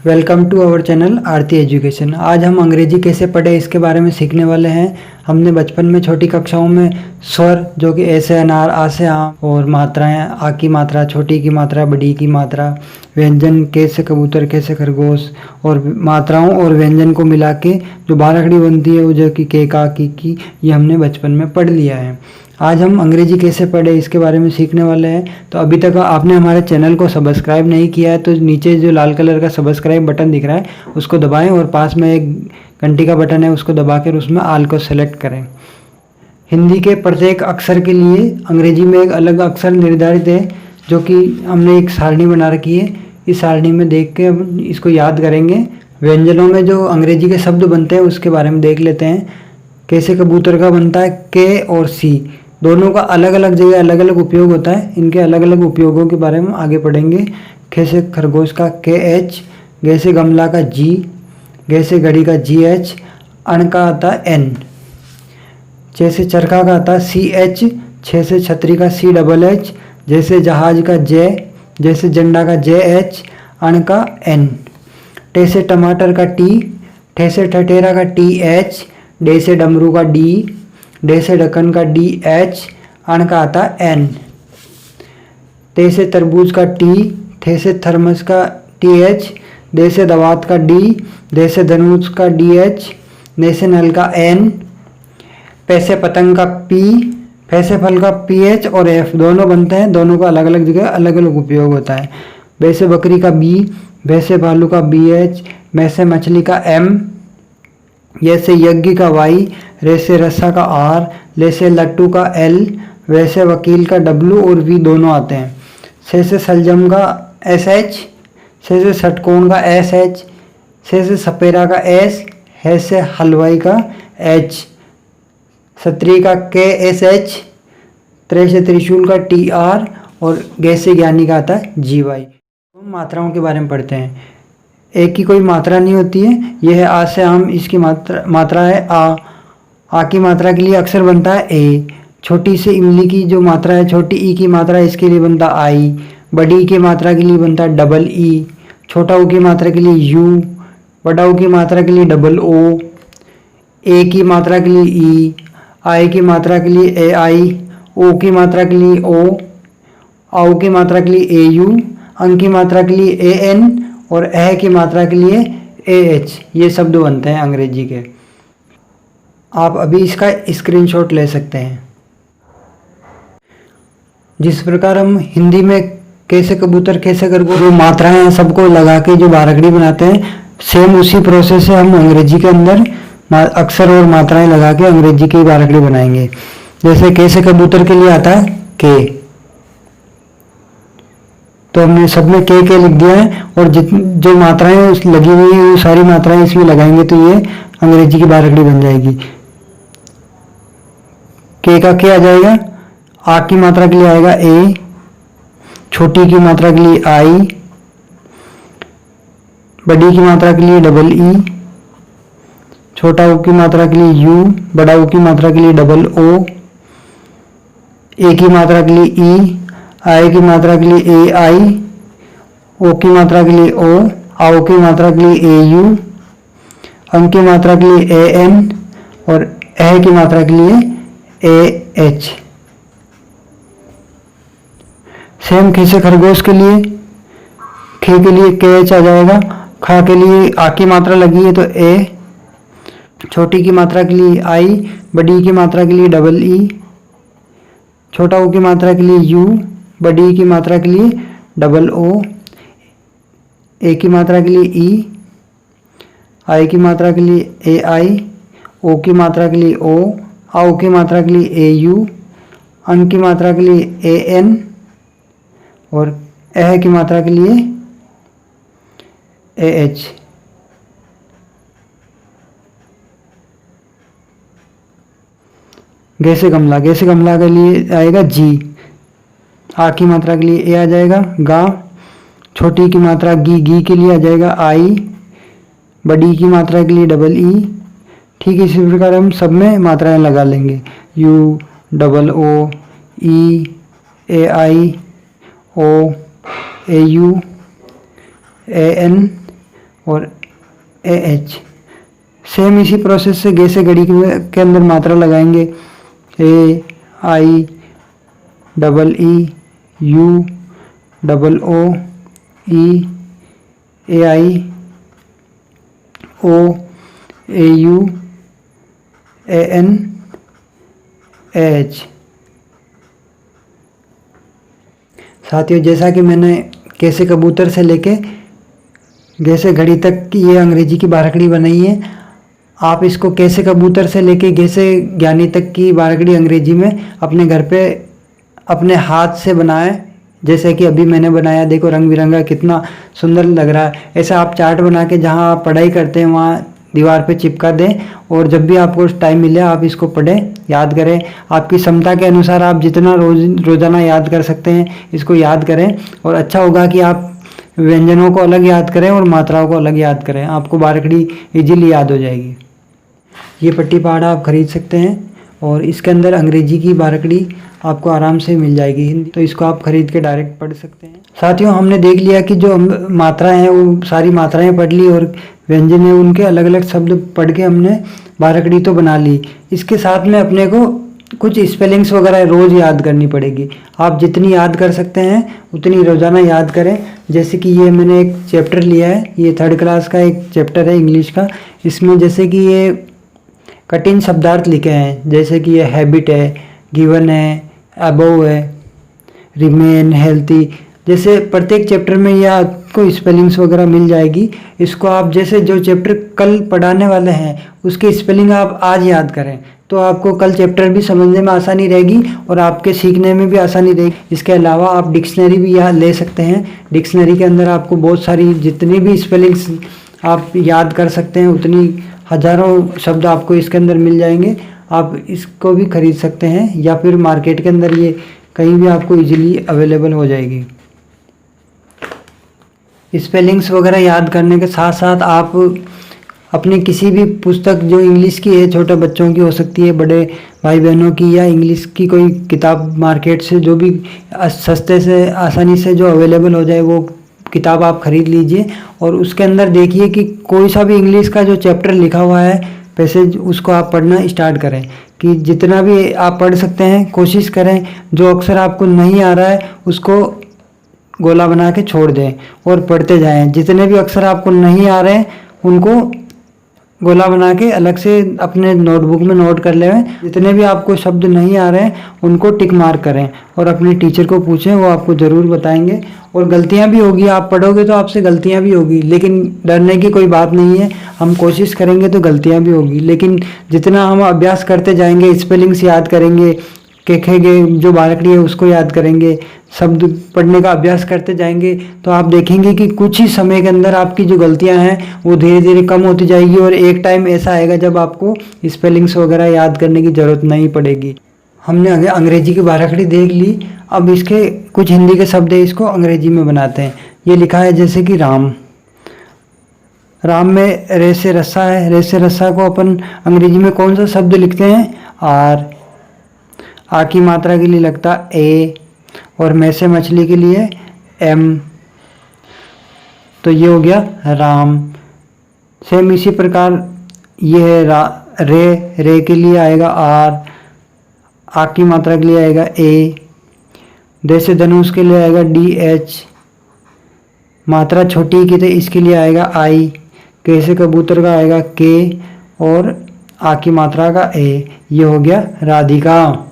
Welcome to our channel Aarti education. आज हम अंग्रेजी कैसे पढ़े इसके बारे में सीखने वाले हैं। हमने बचपन में छोटी कक्षाओं में स्वर जो कि ए से अनार, आ से आम, और मात्राएं, आ की मात्रा, छोटी की मात्रा, बड़ी की मात्रा, व्यंजन के से कबूतर, के से खरगोश, और मात्राओं और व्यंजन को मिला के जो बारहड़ी बनती है वो जो कि के का की, ये हमने बचपन में पढ़ लिया है। आज हम अंग्रेजी कैसे पढ़े इसके बारे में सीखने वाले हैं। तो अभी तक आपने हमारे चैनल को सब्सक्राइब नहीं किया है तो नीचे जो लाल कलर का सब्सक्राइब बटन दिख रहा है उसको दबाएं और पास में एक घंटी का बटन है उसको दबाकर उसमें ऑल को सेलेक्ट करें। हिंदी के प्रत्येक अक्षर के लिए अंग्रेजी में एक अलग अक्षर निर्धारित है जो कि हमने एक सारणी बना रखी है। इस सारणी में देख के हम इसको याद करेंगे। व्यंजनों में जो अंग्रेजी के शब्द बनते हैं उसके बारे में देख लेते हैं। कैसे कबूतर का बनता है के और सी, दोनों का अलग अलग जगह अलग अलग उपयोग होता है। इनके अलग अलग उपयोगों के बारे में आगे पढ़ेंगे। कैसे खरगोश का के एच, जैसे गमला का जी, जैसे घड़ी का जी एच, अण का आता एन, जैसे चरखा का आता सी एच, जैसे छतरी का सी डबल एच, जैसे जहाज का जे, जैसे झंडा का जे एच, अण का एन, टैसे टमाटर का टी, ठैसे ठठेरा का टी एच, डे से डमरू का डी, डे से ढक्कन का डी एच, अण का आता एन, ते से तरबूज का टी, थे से थर्मस का टी एच, दे से दवात का डी, दे से धनुष का डी एच, ने से नल का एन, पे से पतंग का पी, फे से फल का पी एच और एफ, दोनों बनते हैं। दोनों का अलग अलग जगह अलग अलग उपयोग होता है। बे से बकरी का बी, भे से भालू का बी एच, मैं से मछली का एम, ये से यज्ञ का वाई, रे से रस्सा का आर, ले से लट्टू का एल, वैसे वकील का डब्लू और वी दोनों आते हैं। से सलजम का एस एच, से षटकोण का एस एच, से सपेरा का एस, है से हलवाई का एच, सत्री का के एस एच, त्रे से त्रिशूल का टी आर, और गे से ज्ञानी का आता है जी वाई। हम मात्राओं के बारे में पढ़ते हैं। एक की कोई मात्रा नहीं होती है। यह है आ से आम, इसकी मात्रा है आ की मात्रा के लिए अक्षर बनता है ए। छोटी से इमली की जो मात्रा है, छोटी ई की मात्रा, इसके लिए बनता आई। बड़ी ई की मात्रा के लिए बनता है डबल ई। छोटा ऊ की मात्रा के लिए यू, बड़ा ऊ की मात्रा के लिए डबल ओ, ए की मात्रा के लिए ई, आई की मात्रा के लिए ए आई, ओ की मात्रा के लिए ओ, आउ की मात्रा के लिए ए यू, अंक की मात्रा के लिए ए एन, और ए की मात्रा के लिए ए एच। ये शब्द बनते हैं अंग्रेजी के। आप अभी इसका स्क्रीनशॉट ले सकते हैं। जिस प्रकार हम हिंदी में कैसे कबूतर, कैसे खरगोश, जो मात्राएं हैं सबको लगा के जो बारहड़ी बनाते हैं, सेम उसी प्रोसेस से हम अंग्रेजी के अंदर अक्षर और मात्राएं लगा के अंग्रेजी की बारहड़ी बनाएंगे। जैसे कैसे कबूतर के लिए आता है के, तो हमने सब में के लिख दिया है, और जो मात्राएं लगी हुई है वो सारी मात्राएं इसमें लगाएंगे तो ये अंग्रेजी की बारहड़ी बन जाएगी। के का के आ जाएगा, आ की मात्रा के लिए आएगा ए, छोटी की मात्रा के लिए आई, बड़ी की मात्रा के लिए डबल ई, छोटा ऊ की मात्रा के लिए यू, बड़ा ऊ की मात्रा के लिए डबल ओ, ए की मात्रा के लिए ई, आई की मात्रा के लिए ए आई, ओ की मात्रा के लिए ओ, आओ की मात्रा के लिए ए यू, अंक की मात्रा के लिए ए एन, और ए की मात्रा के लिए ए एच। सेम खे से खरगोश के लिए, खे के लिए के एच आ जाएगा। खा के लिए आ की मात्रा लगी है तो ए, छोटी की मात्रा के लिए आई, बड़ी की मात्रा के लिए डबल ई, छोटा ओ की मात्रा के लिए यू, बड़ी की मात्रा के लिए डबल ओ, ए की मात्रा के लिए ई, आई की मात्रा के लिए ए आई, ओ की मात्रा के लिए ओ, आओ की मात्रा के लिए ए यू, अंक की मात्रा के लिए ए एन, और ए की मात्रा के लिए ए एच। गैसे गमला, गैसे गमला के लिए आएगा जी, आ की मात्रा के लिए ए आ जाएगा गा, छोटी की मात्रा गी के लिए आ जाएगा आई, बड़ी की मात्रा के लिए डबल ई। ठीक है, इसी प्रकार हम सब में मात्राएं लगा लेंगे। U, double O, E, A I, O, A U, A N, और AH। सेम इसी प्रोसेस से गे से घड़ी के अंदर मात्रा लगाएंगे। AIEEUOO AIOAUANAH। साथियों, जैसा कि मैंने कैसे कबूतर से लेके जैसे घड़ी तक की ये अंग्रेजी की बारकड़ी बनाई है, आप इसको कैसे कबूतर से लेके जैसे ज्ञानी तक की बारकड़ी अंग्रेजी में अपने घर पे अपने हाथ से बनाएं। जैसे कि अभी मैंने बनाया, देखो रंग बिरंगा कितना सुंदर लग रहा है। ऐसा आप चार्ट बना के जहाँ आप पढ़ाई करते हैं वहाँ दीवार पे चिपका दें, और जब भी आपको टाइम मिले आप इसको पढ़ें, याद करें। आपकी क्षमता के अनुसार आप जितना रोज़ाना याद कर सकते हैं इसको याद करें। और अच्छा होगा कि आप व्यंजनों को अलग याद करें और मात्राओं को अलग याद करें, आपको बारकड़ी इजीली याद हो जाएगी। ये पट्टी पहाड़ा आप खरीद सकते हैं और इसके अंदर अंग्रेजी की बारकड़ी आपको आराम से मिल जाएगी हिंदी, तो इसको आप खरीद के डायरेक्ट पढ़ सकते हैं। साथियों, हमने देख लिया कि जो मात्राएं हैं वो सारी मात्राएं पढ़ ली, और व्यंजन है उनके अलग अलग शब्द पढ़ के हमने बारकड़ी तो बना ली। इसके साथ में अपने को कुछ स्पेलिंग्स वगैरह रोज़ याद करनी पड़ेगी। आप जितनी याद कर सकते हैं उतनी रोज़ाना याद करें। जैसे कि ये मैंने एक चैप्टर लिया है, ये 3rd क्लास का एक चैप्टर है इंग्लिश का। इसमें जैसे कि ये कठिन शब्दार्थ लिखे हैं, जैसे कि ये हैबिट है, गिवन है, अबव है, रिमेन, हेल्थी। जैसे प्रत्येक चैप्टर में ये आपको स्पेलिंग्स वगैरह मिल जाएगी। इसको आप जैसे जो चैप्टर कल पढ़ाने वाले हैं उसकी स्पेलिंग आप आज याद करें तो आपको कल चैप्टर भी समझने में आसानी रहेगी और आपके सीखने में भी आसानी रहेगी। इसके अलावा आप डिक्शनरी भी यहाँ ले सकते हैं। डिक्शनरी के अंदर आपको बहुत सारी जितनी भी स्पेलिंग्स आप याद कर सकते हैं उतनी हज़ारों शब्द आपको इसके अंदर मिल जाएंगे। आप इसको भी खरीद सकते हैं या फिर मार्केट के अंदर ये कहीं भी आपको इजीली अवेलेबल हो जाएगी। स्पेलिंग्स वगैरह याद करने के साथ साथ आप अपनी किसी भी पुस्तक जो इंग्लिश की है, छोटे बच्चों की हो सकती है, बड़े भाई बहनों की, या इंग्लिश की कोई किताब मार्केट से जो भी सस्ते से आसानी से जो अवेलेबल हो जाए वो किताब आप खरीद लीजिए। और उसके अंदर देखिए कि कोई सा भी इंग्लिश का जो चैप्टर लिखा हुआ है पैसेज, उसको आप पढ़ना स्टार्ट करें। कि जितना भी आप पढ़ सकते हैं कोशिश करें, जो अक्षर आपको नहीं आ रहा है उसको गोला बना के छोड़ दें और पढ़ते जाएं। जितने भी अक्षर आपको नहीं आ रहे हैं उनको गोला बना के अलग से अपने नोटबुक में नोट कर लें। जितने भी आपको शब्द नहीं आ रहे हैं उनको टिक मार्क करें और अपने टीचर को पूछें, वो आपको ज़रूर बताएंगे। और गलतियां भी होगी, आप पढ़ोगे तो आपसे गलतियां भी होगी, लेकिन डरने की कोई बात नहीं है। हम कोशिश करेंगे तो गलतियां भी होगी, लेकिन जितना हम अभ्यास करते जाएंगे, स्पेलिंग्स याद करेंगे, केखेगे जो बारकड़ी है उसको याद करेंगे, शब्द पढ़ने का अभ्यास करते जाएंगे, तो आप देखेंगे कि कुछ ही समय के अंदर आपकी जो गलतियां हैं वो धीरे धीरे कम होती जाएगी। और एक टाइम ऐसा आएगा जब आपको स्पेलिंग्स वगैरह याद करने की ज़रूरत नहीं पड़ेगी। हमने आगे अंग्रेजी की बारकड़ी देख ली, अब इसके कुछ हिंदी के शब्द है, इसको अंग्रेजी में बनाते हैं। ये लिखा है जैसे कि राम। राम में रे से रस्सा है, रे से रस्सा को अपन अंग्रेजी में कौन सा शब्द लिखते हैं? आर। आ की मात्रा के लिए लगता ए, और मैं से मछली के लिए एम। तो ये हो गया राम। सेम इसी प्रकार ये है रे के लिए आएगा आर, आ की मात्रा के लिए आएगा ए, दे से धनुष के लिए आएगा डी एच, मात्रा छोटी की तो इसके लिए आएगा आई, के से कबूतर का आएगा के, और आ की मात्रा का ए। ये हो गया राधिका।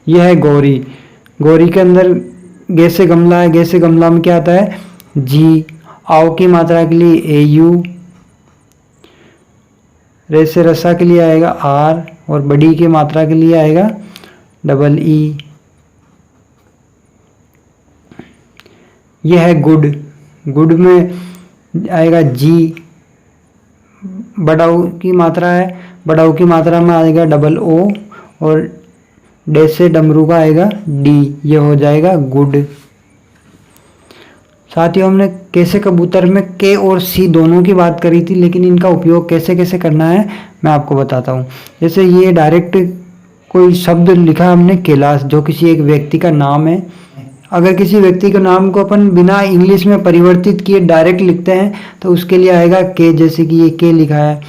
यह है गौरी। गौरी के अंदर गे से गमला है, गे से गमला में क्या आता है? जी। आओ की मात्रा के लिए ए यू, रे से रस्सा के लिए आएगा आर, और बड़ी की मात्रा के लिए आएगा डबल ई। यह है गुड। गुड में आएगा जी, बड़ाऊ की मात्रा है, बड़ाऊ की मात्रा में आएगा डबल ओ, और डे से डमरू का आएगा डी। ये हो जाएगा गुड। साथियों, हमने कैसे कबूतर में के और सी दोनों की बात करी थी, लेकिन इनका उपयोग कैसे कैसे करना है मैं आपको बताता हूँ। जैसे ये डायरेक्ट कोई शब्द लिखा हमने कैलाश, जो किसी एक व्यक्ति का नाम है। अगर किसी व्यक्ति के नाम को अपन बिना इंग्लिश में परिवर्तित किए डायरेक्ट लिखते हैं तो उसके लिए आएगा के, जैसे कि ये के लिखा है।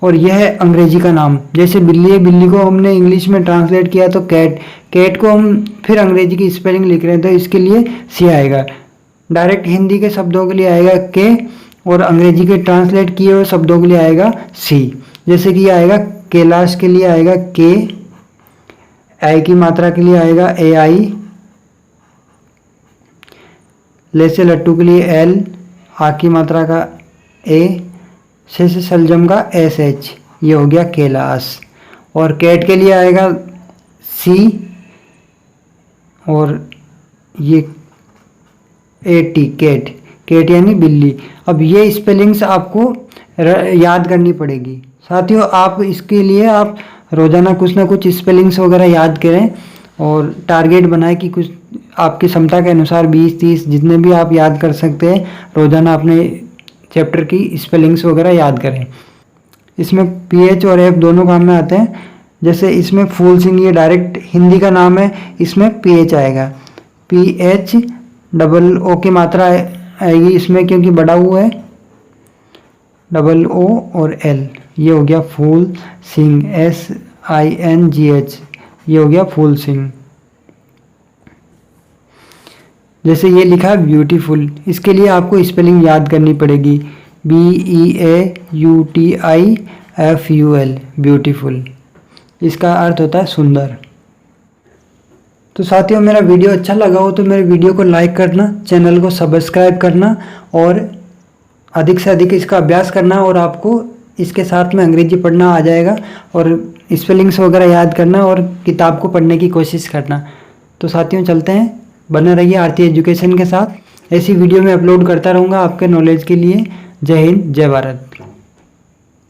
और यह है अंग्रेजी का नाम, जैसे बिल्ली है, बिल्ली को हमने इंग्लिश में ट्रांसलेट किया तो कैट, कैट को हम फिर अंग्रेजी की स्पेलिंग लिख रहे हैं तो इसके लिए सी आएगा। डायरेक्ट हिंदी के शब्दों के लिए आएगा के और अंग्रेजी के ट्रांसलेट किए हुए शब्दों के लिए आएगा सी। जैसे कि ये आएगा कैलाश के लिए आएगा के, आई की मात्रा के लिए आएगा ए आई, ले से लट्टू के लिए एल, आ की मात्रा का ए, से सलजम का एस एच, ये हो गया कैलाश। और कैट के लिए आएगा सी और ये ए टी, कैट, कैट यानी बिल्ली। अब ये स्पेलिंग्स आपको याद करनी पड़ेगी। साथियों आप इसके लिए आप रोज़ाना कुछ ना कुछ स्पेलिंग्स वगैरह याद करें और टारगेट बनाएं कि कुछ आपकी क्षमता के अनुसार 20-30 जितने भी आप याद कर सकते हैं रोज़ाना अपने चैप्टर की स्पेलिंग्स वगैरह याद करें। इसमें पीएच और एफ दोनों काम में आते हैं। जैसे इसमें फूल सिंह ये डायरेक्ट हिंदी का नाम है, इसमें पीएच आएगा, पीएच डबल ओ की मात्रा आएगी इसमें क्योंकि बड़ा ओ है, डबल ओ और एल, ये हो गया फूल सिंह, SINGH, ये हो गया फूल सिंह। जैसे ये लिखा है ब्यूटीफुल, इसके लिए आपको स्पेलिंग याद करनी पड़ेगी, BEAUTIFUL, ब्यूटीफुल, इसका अर्थ होता है सुंदर। तो साथियों मेरा वीडियो अच्छा लगा हो तो मेरे वीडियो को लाइक करना, चैनल को सब्सक्राइब करना और अधिक से अधिक इसका अभ्यास करना और आपको इसके साथ में अंग्रेजी पढ़ना आ जाएगा और स्पेलिंग्स वगैरह याद करना और किताब को पढ़ने की कोशिश करना। तो साथियों चलते हैं, बने रहिए आरती एजुकेशन के साथ। ऐसी वीडियो मैं अपलोड करता रहूँगा आपके नॉलेज के लिए। जय हिंद, जय भारत।